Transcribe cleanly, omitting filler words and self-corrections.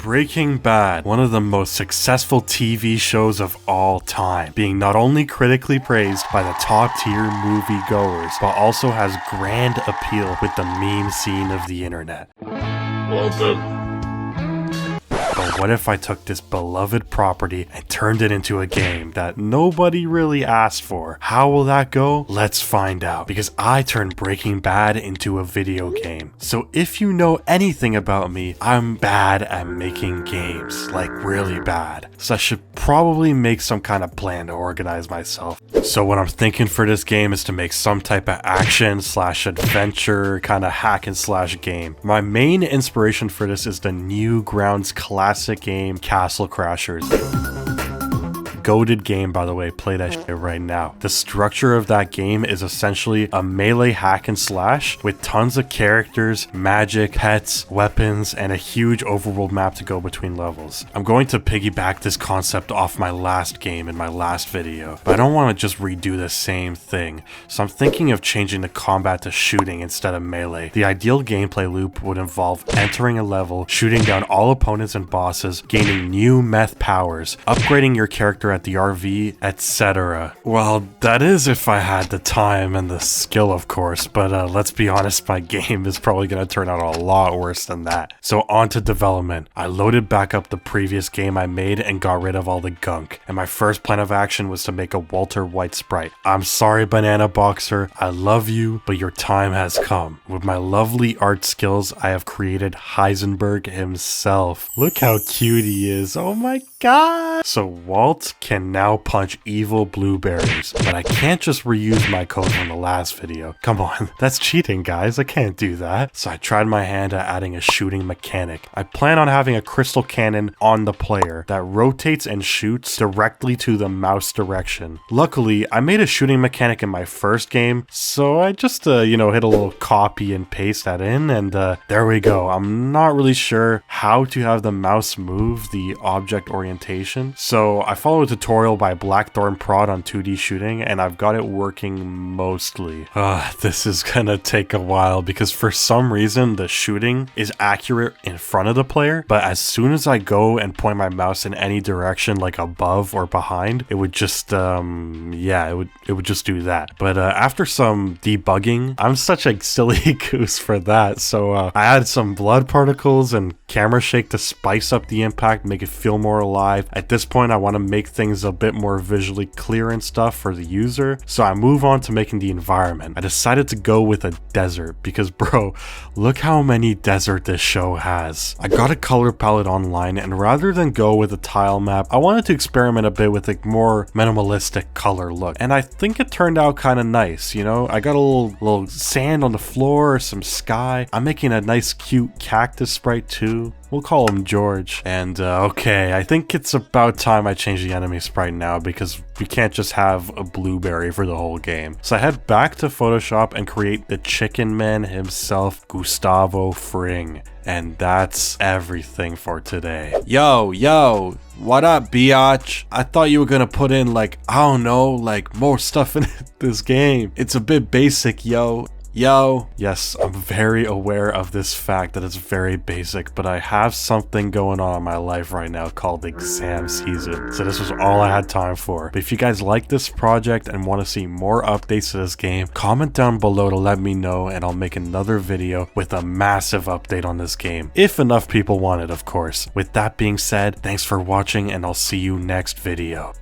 Breaking Bad, one of the most successful TV shows of all time, being not only critically praised by the top tier moviegoers, but also has grand appeal with the meme scene of the internet. But what if I took this beloved property and turned it into a game that nobody really asked for? How will that go? Let's find out, because I turned Breaking Bad into a video game. So if you know anything about me, I'm bad at making games, like really bad. So I should probably make some kind of plan to organize myself. So what I'm thinking for this game is to make some type of action slash adventure kind of hack and slash game. My main inspiration for this is the Newgrounds classic game Castle Crashers. Goated game, by the way, play that shit right now. The structure of that game is essentially a melee hack and slash with tons of characters, magic, pets, weapons, and a huge overworld map to go between levels. I'm going to piggyback this concept off my last game in my last video, but I don't want to just redo the same thing, so I'm thinking of changing the combat to shooting instead of melee. The ideal gameplay loop would involve entering a level, shooting down all opponents and bosses, gaining new meth powers, upgrading your character at the RV, etc. Well, that is if I had the time and the skill, of course, but let's be honest, my game is probably going to turn out a lot worse than that. So on to development. I loaded back up the previous game I made and got rid of all the gunk, and my first plan of action was to make a Walter White sprite. I'm sorry, Banana Boxer, I love you, but your time has come. With my lovely art skills, I have created Heisenberg himself. Look how cute he is, oh my god! So Walt can now punch evil blueberries, but I can't just reuse my code from the last video. Come on, that's cheating, guys. I can't do that. So I tried my hand at adding a shooting mechanic. I plan on having a crystal cannon on the player that rotates and shoots directly to the mouse direction. Luckily, I made a shooting mechanic in my first game, so I just, hit a little copy and paste that in, and there we go. I'm not really sure how to have the mouse move the object orientation, so I followed a tutorial by Blackthorn Prod on 2D shooting, and I've got it working mostly. This is gonna take a while because for some reason the shooting is accurate in front of the player, but as soon as I go and point my mouse in any direction, like above or behind, it would just it would just do that. But after some debugging, I'm such a silly goose for that, so I added some blood particles and camera shake to spice up the impact, make it feel more alive. At this point, I want to make things a bit more visually clear and stuff for the user, so I move on to making the environment. I decided to go with a desert because, bro, look how many desert this show has. I got a color palette online, and rather than go with a tile map, I wanted to experiment a bit with a more minimalistic color look, and I think it turned out kind of nice. I got a little sand on the floor, some sky. I'm making a nice cute cactus sprite too. We'll call him George. And okay, I think it's about time I change the enemy sprite now because we can't just have a blueberry for the whole game. So I head back to Photoshop and create the Chicken Man himself, Gustavo Fring. And that's everything for today. Yo, what up, biatch? I thought you were gonna put in more stuff in this game. It's a bit basic, yo. Yes, I'm very aware of this fact that it's very basic, but I have something going on in my life right now called exam season, so this was all I had time for. But if you guys like this project and want to see more updates to this game, comment down below to let me know, and I'll make another video with a massive update on this game, if enough people want it, of course. With that being said, thanks for watching, and I'll see you next video.